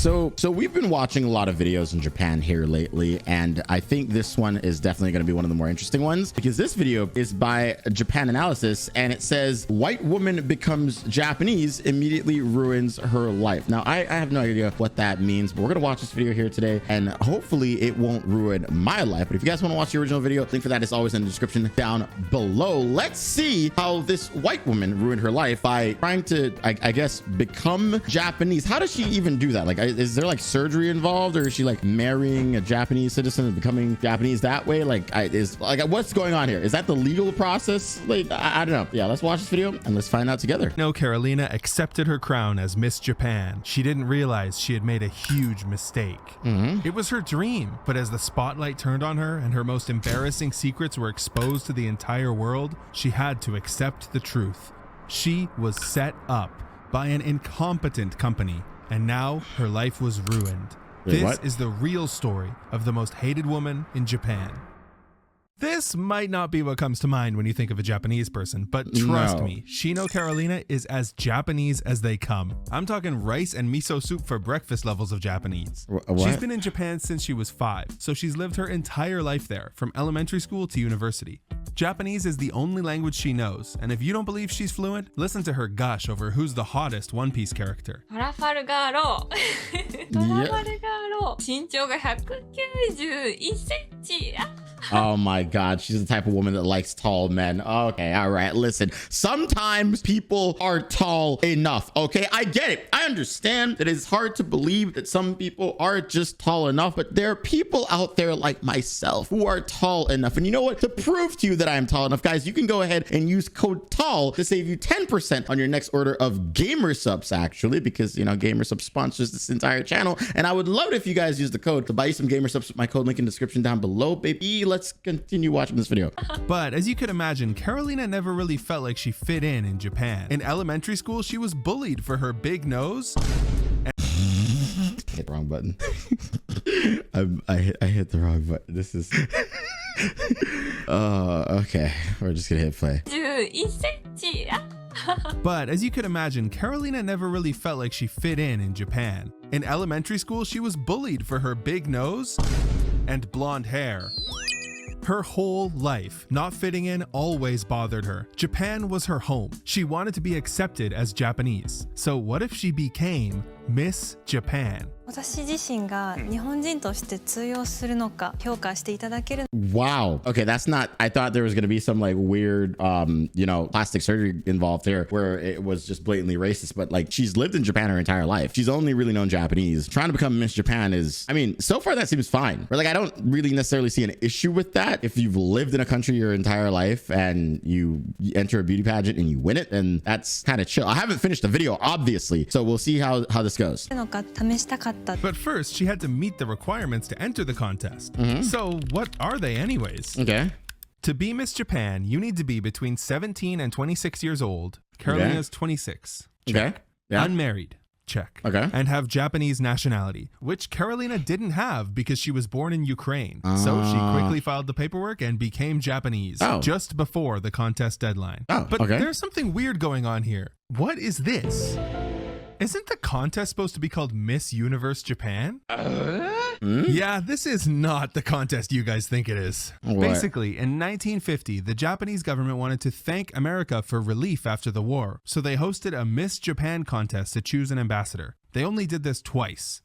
So we've been watching a lot of videos in Japan here lately, and I think this one is definitely going to be one of the more interesting ones, because this video is by Japanalysis, and it says white woman becomes Japanese, immediately ruins her life. Now I have no idea what that means, but we're gonna watch this video here today, and hopefully it won't ruin my life. But if you guys want to watch the original video, link for that is always in the description down below. Let's see how this white woman ruined her life by trying to, I guess, become Japanese. How does she even do that? Like, is there like surgery involved, or is she like marrying a Japanese citizen and becoming Japanese that way? Like, what's going on here? Is that the legal process? Like, I don't know. Yeah, let's watch this video and let's find out together. No, Carolina accepted her crown as Miss Japan. She didn't realize she had made a huge mistake. It was her dream, but as the spotlight turned on her and her most embarrassing secrets were exposed to the entire world, she had to accept the truth. She was set up by an incompetent company, and now her life was ruined. Wait, this what? is the real story of the most hated woman in Japan. This might not be what comes to mind when you think of a Japanese person, but trust me, Shino Carolina is as Japanese as they come. I'm talking rice and miso soup for breakfast levels of Japanese. What? She's been in Japan since she was 5, so she's lived her entire life there, from elementary school to university. Japanese is the only language she knows, and if you don't believe she's fluent, listen to her gush over who's the hottest One Piece character. トラファルガーロートラファルガーロー身長が191センチ Oh my God, she's the type of woman that likes tall men. Okay, all right, listen. Sometimes people are tall enough, okay? I get it. I understand that it's hard to believe that some people are just tall enough, but there are people out there like myself who are tall enough. And you know what? To prove to you that I'm tall enough, guys, you can go ahead and use code TALL to save you 10% on your next order of Gamer Subs, actually, because, you know, Gamer Subs sponsors this entire channel. And I would love it if you guys use the code to buy you some Gamer Subs with my code link in the description down below, baby. Let's continue watching this video. But as you could imagine, Carolina never really felt like she fit in Japan. In elementary school, she was bullied for her big nose. Hit the wrong button. I hit the wrong button. This is okay, we're just gonna hit play. 11センチ But as you could imagine, Carolina never really felt like she fit in Japan. In elementary school, she was bullied for her big nose and blonde hair. Her whole life, not fitting in always bothered her. Japan was her home. She wanted to be accepted as Japanese. So what if she became Miss Japan? 私自身が日本人として通用するのか評価していただける Wow. Okay, that's not, I thought there was going to be some like weird, you know, plastic surgery involved here where it was just blatantly racist, but like she's lived in Japan her entire life. She's only really known Japanese. Trying to become Miss Japan is, I mean, so far that seems fine. Or like, I don't really necessarily see an issue with that. If you've lived in a country your entire life and you enter a beauty pageant and you win it, and that's kind of chill. I haven't finished the video, obviously, so we'll see how this goes. のか試したかった But first, she had to meet the requirements to enter the contest. So what are they anyways? Okay. To be Miss Japan, you need to be between 17 and 26 years old. Carolina's 26. Check. Okay. Yeah. Unmarried. Check. Okay. And have Japanese nationality, which Carolina didn't have because she was born in Ukraine. So she quickly filed the paperwork and became Japanese just before the contest deadline. But there's something weird going on here. What is this? Isn't the contest supposed to be called Miss Universe Japan? Yeah, this is not the contest you guys think it is. What? Basically, in 1950, the Japanese government wanted to thank America for relief after the war, so they hosted a Miss Japan contest to choose an ambassador. They only did this twice.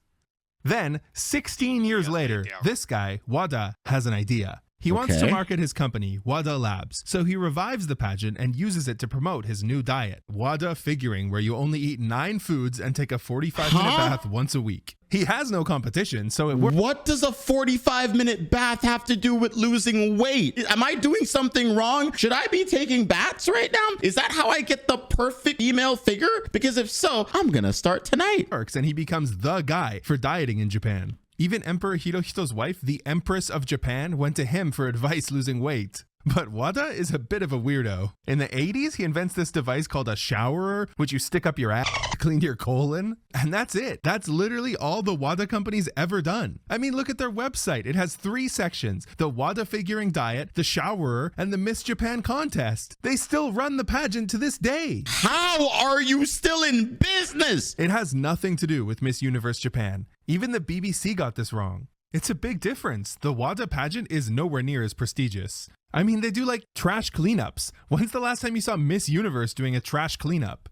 Then, 16 years later, this guy, Wada, has an idea. He wants to market his company, Wada Labs, so he revives the pageant and uses it to promote his new diet, Wada Figuring, where you only eat 9 foods and take a 45-minute bath once a week. He has no competition, so it works. What does a 45-minute bath have to do with losing weight? Am I doing something wrong? Should I be taking baths right now? Is that how I get the perfect female figure? Because if so, I'm gonna start tonight. And he becomes the guy for dieting in Japan. Even Emperor Hirohito's wife, the Empress of Japan, went to him for advice losing weight. But Wada is a bit of a weirdo. In the 80s, he invents this device called a showerer, which you stick up your ass to clean your colon. And that's it. That's literally all the Wada company's ever done. I mean, look at their website. It has 3 sections: the Wada figuring diet, the showerer, and the Miss Japan contest. They still run the pageant to this day. How are you still in business? It has nothing to do with Miss Universe Japan. Even the BBC got this wrong. It's a big difference. The Wada pageant is nowhere near as prestigious. I mean, they do like trash cleanups. When's the last time you saw Miss Universe doing a trash cleanup?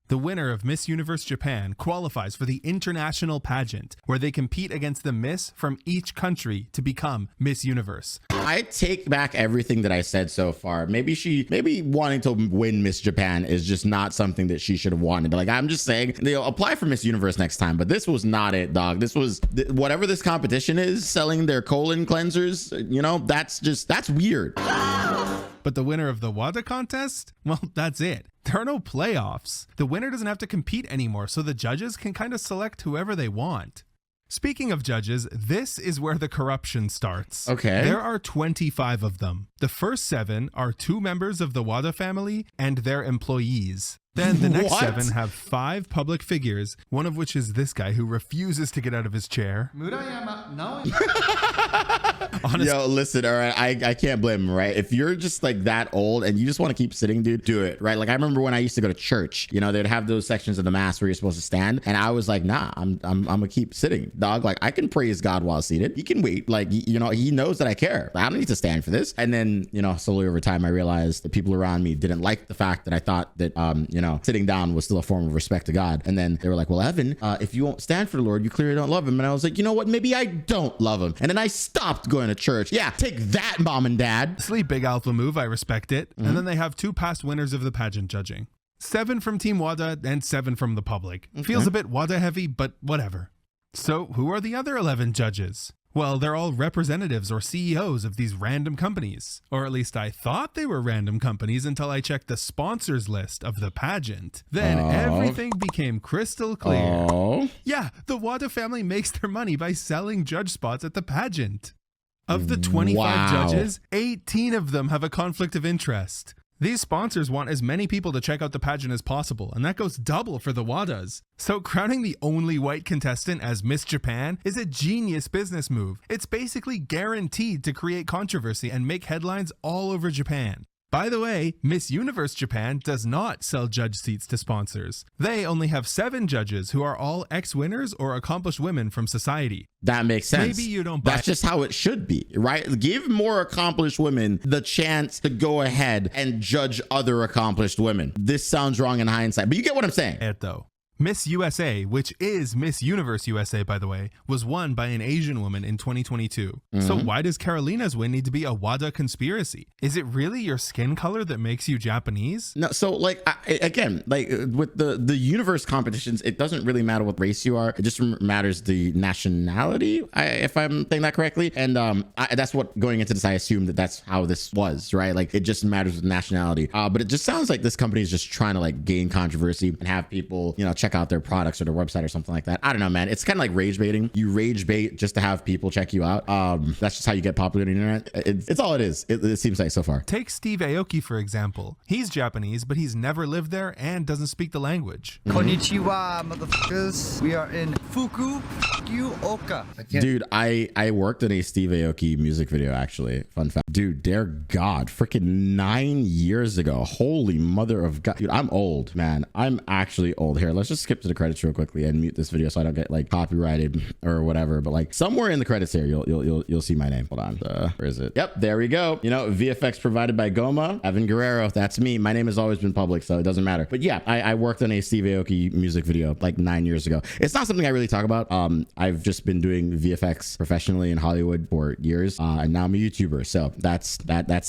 The winner of Miss Universe Japan qualifies for the international pageant, where they compete against the Miss from each country to become Miss Universe. I take back everything that I said so far. Maybe wanting to win Miss Japan is just not something that she should have wanted. Like, I'm just saying, they'll apply for Miss Universe next time, but this was not it, dog. This was whatever this competition is, selling their colon cleansers, you know, that's weird. But the winner of the Wada contest? Well, that's it. There are no playoffs. The winner doesn't have to compete anymore, so the judges can kind of select whoever they want. Speaking of judges, this is where the corruption starts. Okay. There are 25 of them. The first 7 are 2 members of the Wada family and their employees. Then the next 7 have 5 public figures, one of which is this guy who refuses to get out of his chair. Yo, listen, all right, I can't blame him, right? If you're just like that old and you just want to keep sitting, dude, do it, right? Like, I remember when I used to go to church, you know, they'd have those sections of the mass where you're supposed to stand, and I was like, nah, I'm gonna keep sitting, dog. Like, I can praise God while seated. He can wait. Like, you know, he knows that I care. I don't need to stand for this. And then, you know, slowly over time, I realized that people around me didn't like the fact that I thought that, you know, sitting down was still a form of respect to God. And then they were like, well, Evan, if you won't stand for the Lord, you clearly don't love him. And I was like, you know what? Maybe I don't love him. And then I stopped going to church. Yeah, take that, mom and dad. Sleep, big alpha move. I respect it. And then they have 2 past winners of the pageant judging. 7 from Team Wada and 7 from the public. Okay. Feels a bit Wada heavy, but whatever. So who are the other 11 judges? Well, they're all representatives or CEOs of these random companies. Or at least I thought they were random companies until I checked the sponsors list of the pageant. Then everything became crystal clear. Yeah, the Wada family makes their money by selling judge spots at the pageant. Of the 25 judges, 18 of them have a conflict of interest. These sponsors want as many people to check out the pageant as possible, and that goes double for the Wadas. So crowning the only white contestant as Miss Japan is a genius business move. It's basically guaranteed to create controversy and make headlines all over Japan. By the way, Miss Universe Japan does not sell judge seats to sponsors. They only have 7 judges who are all ex-winners or accomplished women from society. That makes sense. Maybe you don't buy That's just how it should be, right? Give more accomplished women the chance to go ahead and judge other accomplished women. This sounds wrong in hindsight, but you get what I'm saying. it though. Miss USA, which is Miss Universe USA, by the way, was won by an Asian woman in 2022. So why does Carolina's win need to be a Wada conspiracy? Is it really your skin color that makes you Japanese? No, so like again, like with the universe competitions, it doesn't really matter what race you are. It just matters the nationality, if I'm saying that correctly. And that's what going into this, I assume that's how this was, right? Like, it just matters with nationality. But it just sounds like this company is just trying to like gain controversy and have people, you know, check out their products or their website or something like that. I don't know, man. It's kind of like rage baiting. You rage bait just to have people check you out. That's just how you get popular on the internet. It's all it is. It seems like so far. Take Steve Aoki, for example. He's Japanese, but he's never lived there and doesn't speak the language. Konnichiwa, motherfuckers. We are in Fukuoka. Dude, I worked on a Steve Aoki music video, actually. Fun fact. Dude, dear God, freaking 9 years ago. Holy mother of God. Dude, I'm old, man. I'm actually old. Here, let's just skip to the credits real quickly and mute this video so I don't get like copyrighted or whatever. But like somewhere in the credits here, you'll see my name. Hold on. Where is it? Yep, there we go. You know, VFX provided by Goma. Evan Guerrero, that's me. My name has always been public, so it doesn't matter. But yeah, I worked on a Steve Aoki music video like 9 years ago. It's not something I really talk about. I've just been doing VFX professionally in Hollywood for years, and now I'm a YouTuber. So that's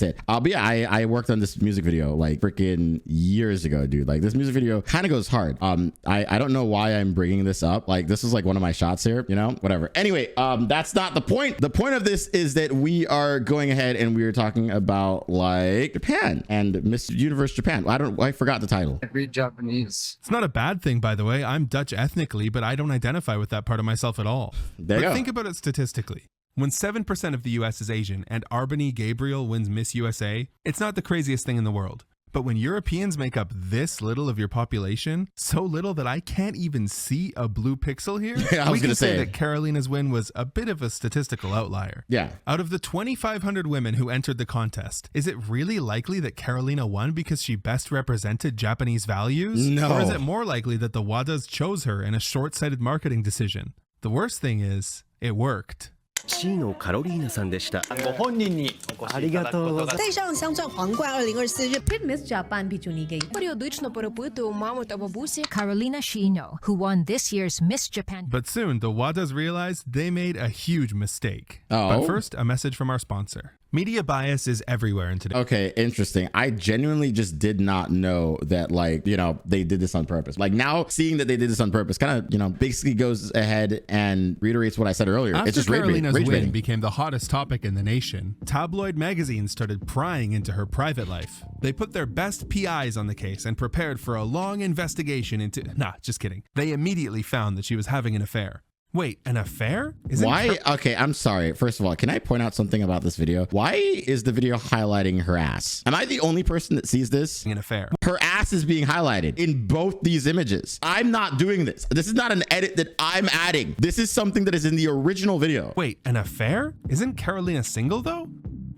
it. But yeah, I worked on this music video like freaking years ago, dude. Like, this music video kind of goes hard. I don't know why I'm bringing this up. Like, this is like one of my shots here, you know, whatever. Anyway, that's not the point. The point of this is that we are going ahead and we are talking about like Japan and Miss Universe Japan. I forgot the title. I read Japanese. It's not a bad thing, by the way. I'm Dutch ethnically, but I don't identify with that part of myself at all. There you go. Think about it statistically. When 7% of the US is Asian and Arbany Gabriel wins Miss USA, it's not the craziest thing in the world. But when Europeans make up this little of your population, so little that I can't even see a blue pixel here, we can say that Carolina's win was a bit of a statistical outlier. Yeah. Out of the 2,500 women who entered the contest, is it really likely that Carolina won because she best represented Japanese values? No. Or is it more likely that the WADAs chose her in a short-sighted marketing decision? The worst thing is, it worked. Cのカロリーナさんでした。ご本人にお越しいただくことが。戴上镶钻皇冠2024 Під Міс Джапан Бічунігей. Періодично перепитую мами та бабусі. Carolina Shino, who won this year's Miss Japan. But soon, the WADAs realized they made a huge mistake. Oh. But first, a message from our sponsor. Media bias is everywhere in today. Okay, interesting. I genuinely just did not know that, like, you know, they did this on purpose. Like, now seeing that they did this on purpose kind of, you know, basically goes ahead and reiterates what I said earlier. After It's just Carolina's rage win baiting. became the hottest topic in the nation, tabloid magazines started prying into her private life. They put their best PIs on the case and prepared for a long investigation into... Nah, just kidding. They immediately found that she was having an affair. Wait, an affair? Why? Okay, I'm sorry. First of all, can I point out something about this video? Why is the video highlighting her ass? Am I the only person that sees this? An affair. Her ass is being highlighted in both these images. I'm not doing this. This is not an edit that I'm adding. This is something that is in the original video. Wait, an affair? Isn't Carolina single though?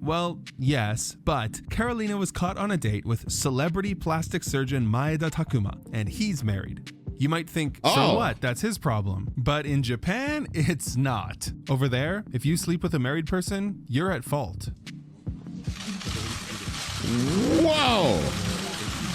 Well, yes, but Carolina was caught on a date with celebrity plastic surgeon Maeda Takuma, and he's married. You might think, so what? That's his problem. But in Japan, it's not. Over there, if you sleep with a married person, you're at fault. Whoa!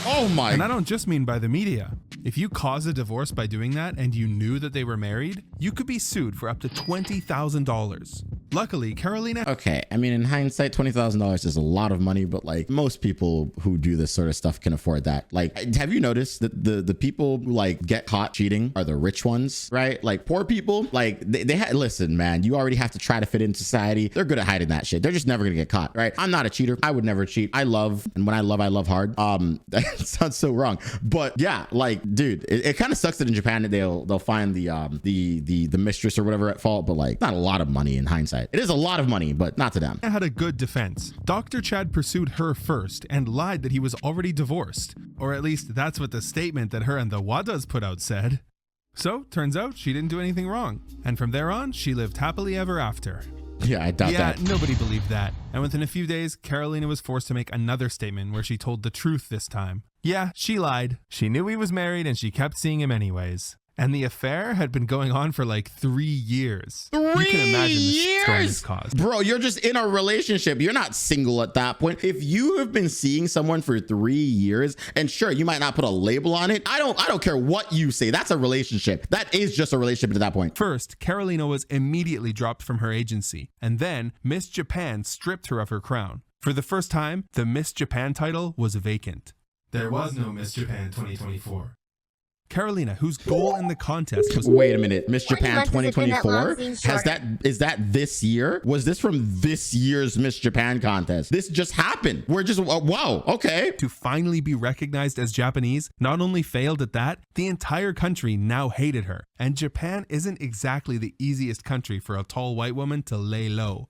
Oh my. And I don't just mean by the media. If you cause a divorce by doing that and you knew that they were married, you could be sued for up to $20,000. Luckily, Carolina... Okay, I mean, in hindsight, $20,000 is a lot of money, but like most people who do this sort of stuff can afford that. Like, have you noticed that the people who like get caught cheating are the rich ones, right? Like poor people, like they listen, man, you already have to try to fit in society. They're good at hiding that shit. They're just never gonna get caught, right? I'm not a cheater. I would never cheat. I love, and when I love hard. That sounds so wrong, but yeah, like, dude, it kind of sucks that in Japan that they'll find the mistress or whatever at fault, but like not a lot of money in hindsight. It is a lot of money, but not to them. Had a good defense. Dr. Chad pursued her first and lied that he was already divorced. Or at least that's what the statement that her and the WADAs put out said. So, turns out she didn't do anything wrong. And from there on, she lived happily ever after. Yeah, I doubt that. Yeah, nobody believed that. And within a few days, Carolina was forced to make another statement where she told the truth this time. Yeah, she lied. She knew he was married and she kept seeing him anyways. And the affair had been going on for like 3 years. You can imagine the storm this caused. Bro, you're just in a relationship. You're not single at that point. If you have been seeing someone for 3 years, and sure, you might not put a label on it. I don't care what you say. That's a relationship. That is just a relationship at that point. First, Carolina was immediately dropped from her agency. And then Miss Japan stripped her of her crown. For the first time, the Miss Japan title was vacant. There was no Miss Japan 2024. Carolina, whose goal in the contest was... Wait a minute, Miss Japan 2024? Is that this year? Was this from this year's Miss Japan contest? This just happened. We're just, wow, okay. To finally be recognized as Japanese, not only failed at that, the entire country now hated her. And Japan isn't exactly the easiest country for a tall white woman to lay low.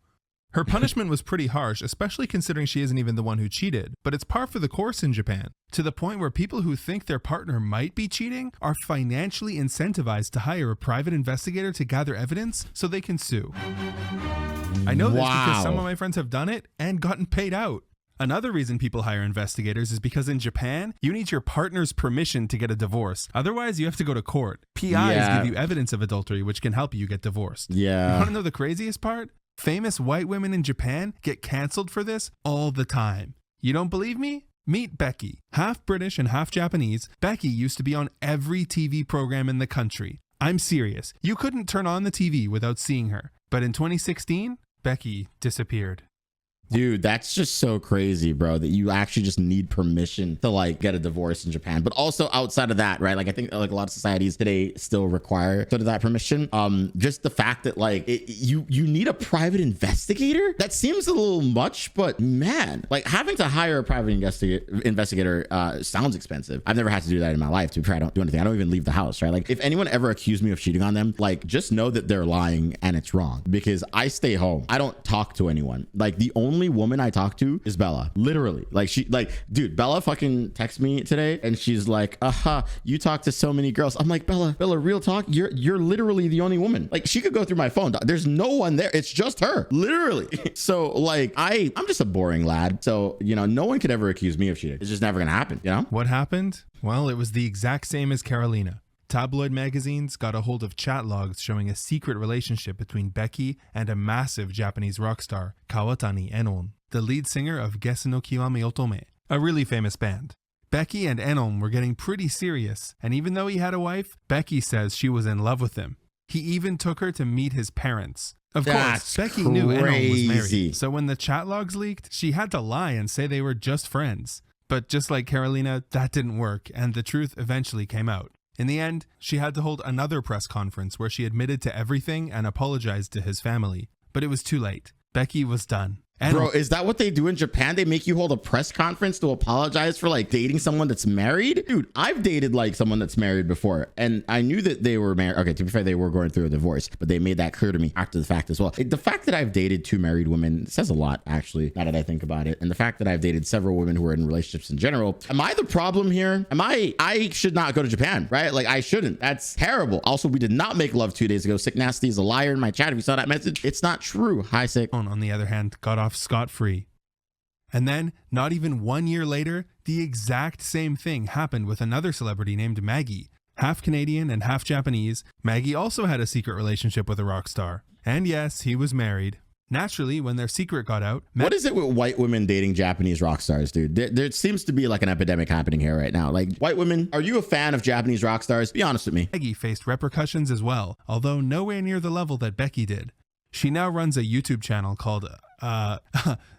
Her punishment was pretty harsh, especially considering she isn't even the one who cheated, but it's par for the course in Japan, to the point where people who think their partner might be cheating are financially incentivized to hire a private investigator to gather evidence so they can sue. I know this because some of my friends have done it and gotten paid out. Another reason people hire investigators is because in Japan, you need your partner's permission to get a divorce. Otherwise, you have to go to court. PIs give you evidence of adultery, which can help you get divorced. Yeah. You want to know the craziest part? Famous white women in Japan get canceled for this all the time. You don't believe me? Meet Becky. Half British and half Japanese, Becky used to be on every TV program in the country. I'm serious. You couldn't turn on the TV without seeing her. But in 2016, Becky disappeared. Dude, that's just so crazy, bro, that you actually just need permission to like get a divorce in Japan. But also outside of that, right? Like I think like a lot of societies today still require sort of that permission. Just the fact that like you need a private investigator, that seems a little much, but man, like having to hire a private investigator sounds expensive. I've never had to do that in my life. To be fair, I don't do anything. I don't even leave the house, right? Like if anyone ever accused me of cheating on them, like just know that they're lying and it's wrong, because I stay home. I don't talk to anyone. Like the only woman I talk to is Bella. Literally. Like she, like, dude, Bella fucking texted me today and she's like, you talk to so many girls. I'm like, Bella, real talk. You're literally the only woman. Like she could go through my phone. There's no one there. It's just her, literally. So like I'm just a boring lad. So, you know, no one could ever accuse me of cheating. It's just never gonna happen, you know? What happened? Well, it was the exact same as Carolina. Tabloid magazines got a hold of chat logs showing a secret relationship between Becky and a massive Japanese rock star, Kawatani Enon, the lead singer of Gesu no Kiwami Otome, a really famous band. Becky and Enon were getting pretty serious, and even though he had a wife, Becky says she was in love with him. He even took her to meet his parents. Of course, Becky knew Enon was married, so when the chat logs leaked, she had to lie and say they were just friends. But just like Carolina, that didn't work, and the truth eventually came out. In the end, she had to hold another press conference where she admitted to everything and apologized to his family. But it was too late. Becky was done. Bro, is that what they do in Japan? They make you hold a press conference to apologize for like dating someone that's married? Dude, I've dated like someone that's married before, and I knew that they were married. Okay, to be fair, they were going through a divorce, but they made that clear to me after the fact as well. The fact that I've dated 2 married women says a lot, actually, now that I think about it. And the fact that I've dated several women who are in relationships in general. Am I the problem here? I should not go to Japan, right? Like I shouldn't. That's terrible. Also, we did not make love 2 days ago. Sick Nasty is a liar in my chat. If you saw that message, it's not true. Hi, Sick. On the other hand, got off scot-free. And then, not even 1 year later, the exact same thing happened with another celebrity named Maggie. Half Canadian and half Japanese, Maggie also had a secret relationship with a rock star. And yes, he was married. Naturally, when their secret got out... What is it with white women dating Japanese rock stars, dude? There seems to be like an epidemic happening here right now. Like, white women, are you a fan of Japanese rock stars? Be honest with me. Maggie faced repercussions as well, although nowhere near the level that Becky did. She now runs a YouTube channel called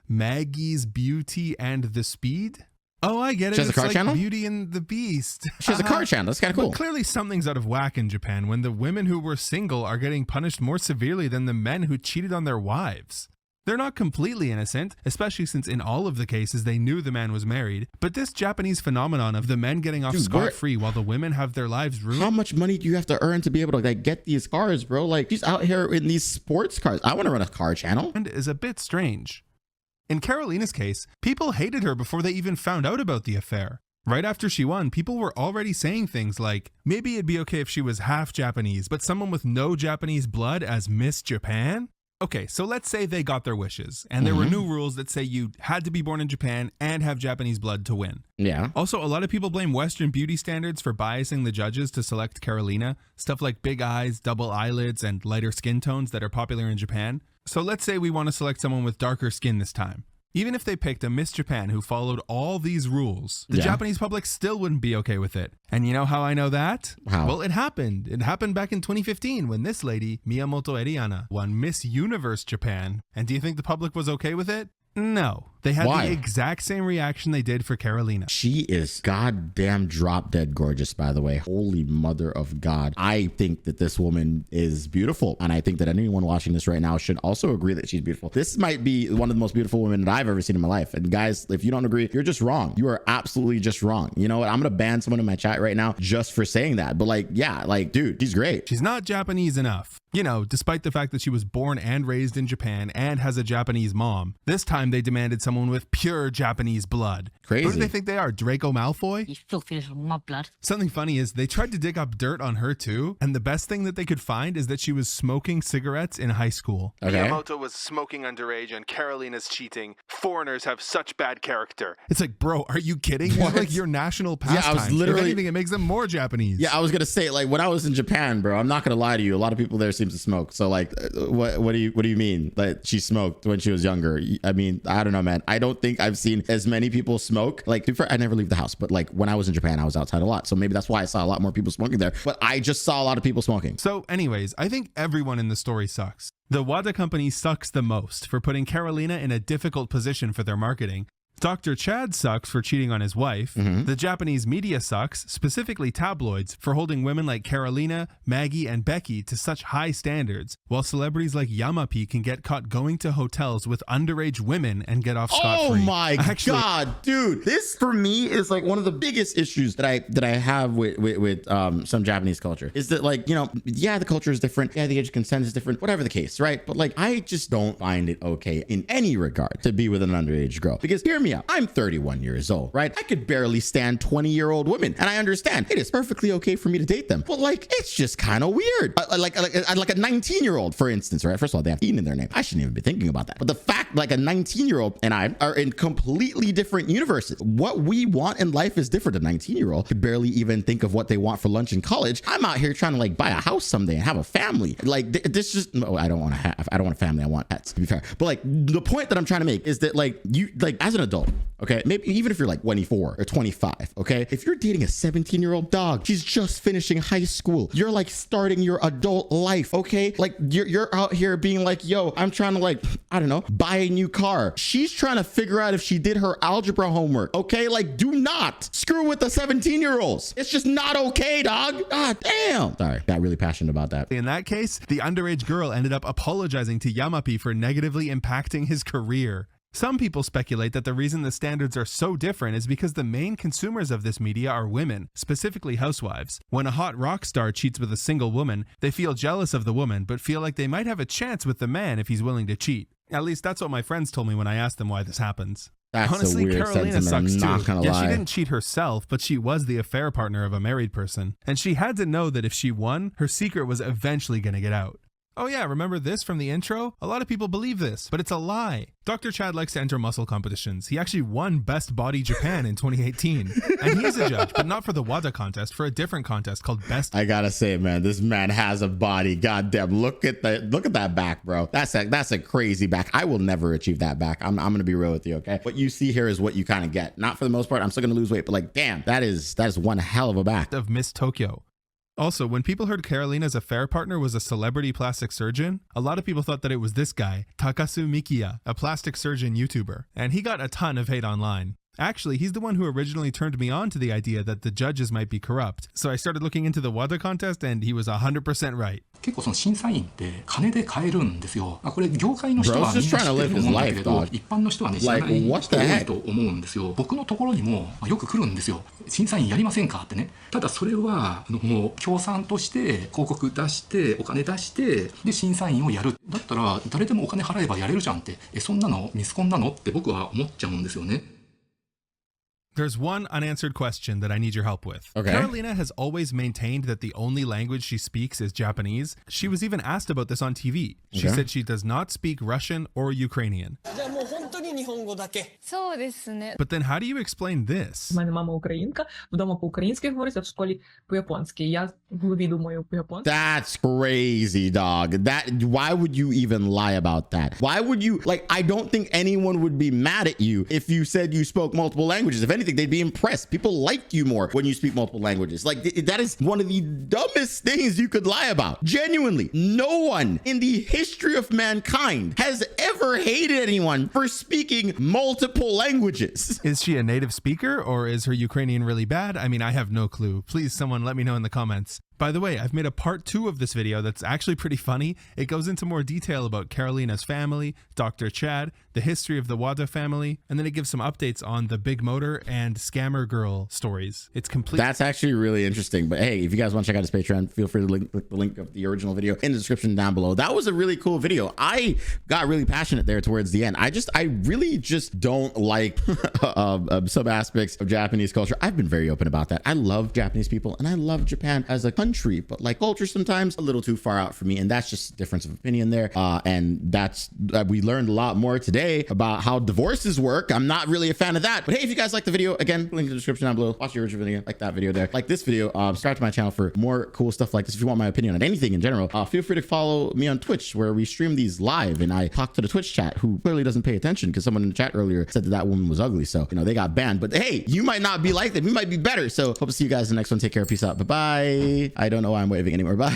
Maggie's Beauty and the Speed. Oh, I get it. She has a car channel? Beauty and the Beast. She has a car channel. That's kind of cool. But clearly something's out of whack in Japan when the women who were single are getting punished more severely than the men who cheated on their wives. They're not completely innocent, especially since in all of the cases they knew the man was married. But this Japanese phenomenon of the men getting off scot-free while the women have their lives ruined. How much money do you have to earn to be able to like get these cars, bro? Like she's out here in these sports cars. I want to run a car channel. And is a bit strange. In Carolina's case, people hated her before they even found out about the affair. Right after she won, people were already saying things like, maybe it'd be okay if she was half Japanese, but someone with no Japanese blood as Miss Japan? Okay, so let's say they got their wishes, and there were new rules that say you had to be born in Japan and have Japanese blood to win. Yeah. Also, a lot of people blame Western beauty standards for biasing the judges to select Carolina, stuff like big eyes, double eyelids, and lighter skin tones that are popular in Japan. So let's say we want to select someone with darker skin this time. Even if they picked a Miss Japan who followed all these rules, the Japanese public still wouldn't be okay with it. And you know how I know that? How? Well, it happened. It happened back in 2015 when this lady, Miyamoto Eriana, won Miss Universe Japan. And do you think the public was okay with it? No. They had the exact same reaction they did for Carolina. She is goddamn drop dead gorgeous, by the way. Holy mother of God. I think that this woman is beautiful. And I think that anyone watching this right now should also agree that she's beautiful. This might be one of the most beautiful women that I've ever seen in my life. And guys, if you don't agree, you're just wrong. You are absolutely just wrong. You know what? I'm going to ban someone in my chat right now just for saying that. But like, yeah, like, dude, she's great. She's not Japanese enough. You know, despite the fact that she was born and raised in Japan and has a Japanese mom, this time they demanded someone with pure Japanese blood. Crazy. Who do they think they are? Draco Malfoy? You filthy little mud blood. Something funny is they tried to dig up dirt on her too, and the best thing that they could find is that she was smoking cigarettes in high school. Okay. Miyamoto was smoking underage and Carolina's cheating. Foreigners have such bad character. It's like, bro, are you kidding? It's like your national pastime. Yeah, I was literally... If anything, it makes them more Japanese. Yeah, I was going to say, like, when I was in Japan, bro, I'm not going to lie to you. A lot of people there seem seems to smoke. So like, what do you mean that she smoked when she was younger? I mean, I don't know, man. I don't think I've seen as many people smoke. Like, I never leave the house, but like when I was in Japan, I was outside a lot. So maybe that's why I saw a lot more people smoking there. But I just saw a lot of people smoking. So anyways, I think everyone in the story sucks. The WADA company sucks the most for putting Carolina in a difficult position for their marketing. Dr. Chad sucks for cheating on his wife. The Japanese media sucks, specifically tabloids, for holding women like Carolina, Maggie, and Becky to such high standards, while celebrities like Yamapi can get caught going to hotels with underage women and get off scot-free. Oh my God, dude. This for me is like one of the biggest issues that I have with some Japanese culture is that, like, you know, yeah, the culture is different. Yeah, the age of consent is different, whatever the case, right? But like, I just don't find it okay in any regard to be with an underage girl, because hear me out. I'm 31 years old, right? I could barely stand 20-year-old women, and I understand it is perfectly okay for me to date them, but like, it's just kind of weird. Like a 19-year-old, for instance, right? First of all, they have Teen in their name. I shouldn't even be thinking about that. But the fact, like, a 19-year-old and I are in completely different universes. What we want in life is different. A 19-year-old could barely even think of what they want for lunch in college. I'm out here trying to like buy a house someday and have a family. Like, this just, no, I don't want a family. I want pets, to be fair. But like, the point that I'm trying to make is that, like, you, like, as an adult, okay, maybe even if you're like 24 or 25, okay, if you're dating a 17-year-old dog, she's just finishing high school, you're like starting your adult life, okay? Like, you're out here being like, yo, I'm trying to, like, I don't know, buy a new car. She's trying to figure out if she did her algebra homework, okay? Like, do not screw with the 17-year-olds. It's just not okay, dog. God damn. Sorry, got really passionate about that. In that case, the underage girl ended up apologizing to Yamapi for negatively impacting his career. Some people speculate that the reason the standards are so different is because the main consumers of this media are women, specifically housewives. When a hot rock star cheats with a single woman, they feel jealous of the woman, but feel like they might have a chance with the man if he's willing to cheat. At least that's what my friends told me when I asked them why this happens. That's honestly, a weird Carolina sentiment, sucks I'm not too. gonna Yeah, lie. she didn't cheat herself, but she was the affair partner of a married person. And she had to know that if she won, her secret was eventually going to get out. Oh yeah, remember this from the intro? A lot of people believe this, but it's a lie. Dr. Chad likes to enter muscle competitions. He actually won Best Body Japan in 2018. And he is a judge, but not for the WADA contest, for a different contest called Best. I gotta say, man, this man has a body. Goddamn, look at that back, bro. That's a crazy back. I will never achieve that back. I'm gonna be real with you, okay? What you see here is what you kind of get. Not for the most part. I'm still gonna lose weight, but like, damn, that is one hell of a back. Of Miss Tokyo. Also, when people heard Carolina's affair partner was a celebrity plastic surgeon, a lot of people thought that it was this guy, Takasu Mikiya, a plastic surgeon YouTuber, and he got a ton of hate online. Actually, he's the one who originally turned me on to the idea that the judges might be corrupt. So I started looking into the WADA contest and he was 100% right. 結構その審査員って金で買えるんですよ。これ業界の人はみんな知ってると思うんだけれど、一般の人はね知らない人多いと思うんですよ。僕のところにもよく来るんですよ。審査員やりませんかってね。ただそれはもう協賛として広告出してお金出してで審査員をやる。だったら誰でもお金払えばやれるじゃんって。そんなのミスコンなのって僕は思っちゃうんですよね。There's one unanswered question that I need your help with. Okay. Carolina has always maintained that the only language she speaks is Japanese. She was even asked about this on TV. She said she does not speak Russian or Ukrainian. そうですね。 But then how do you explain this? У мене мама українка, вдома по-українськи говорить, а в школі по-японськи. Я в голові думаю по-японськи. That's crazy, dog. Why would you even lie about that? Why would you, like, I don't think anyone would be mad at you if you said you spoke multiple languages. If anything, they'd be impressed. People like you more when you speak multiple languages. Like, that is one of the dumbest things you could lie about. Genuinely, no one in the history of mankind has ever hated anyone for speaking multiple languages. Is she a native speaker or is her Ukrainian really bad? I mean, I have no clue. Please, someone let me know in the comments. By the way, I've made a part 2 of this video that's actually pretty funny. It goes into more detail about Carolina's family, Dr. Chad, the history of the WADA family, and then it gives some updates on the Big Motor and Scammer Girl stories. It's complete. That's actually really interesting. But hey, if you guys want to check out his Patreon, feel free to click the link of the original video in the description down below. That was a really cool video. I got really passionate there towards the end. I really just don't like some aspects of Japanese culture. I've been very open about that. I love Japanese people and I love Japan as a country. country, but like culture sometimes a little too far out for me. And that's just a difference of opinion there. And that's, we learned a lot more today about how divorces work. I'm not really a fan of that, but hey, if you guys like the video, again, link in the description down below. Watch your original video, like that video there, like this video, subscribe to my channel for more cool stuff like this. If you want my opinion on anything in general, feel free to follow me on Twitch, where we stream these live and I talk to the Twitch chat, who clearly doesn't pay attention because someone in the chat earlier said that that woman was ugly. So, you know, they got banned, but hey, you might not be like them. We might be better. So hope to see you guys in the next one. Take care. Peace out. Bye-bye. I don't know why I'm waving anymore. Bye.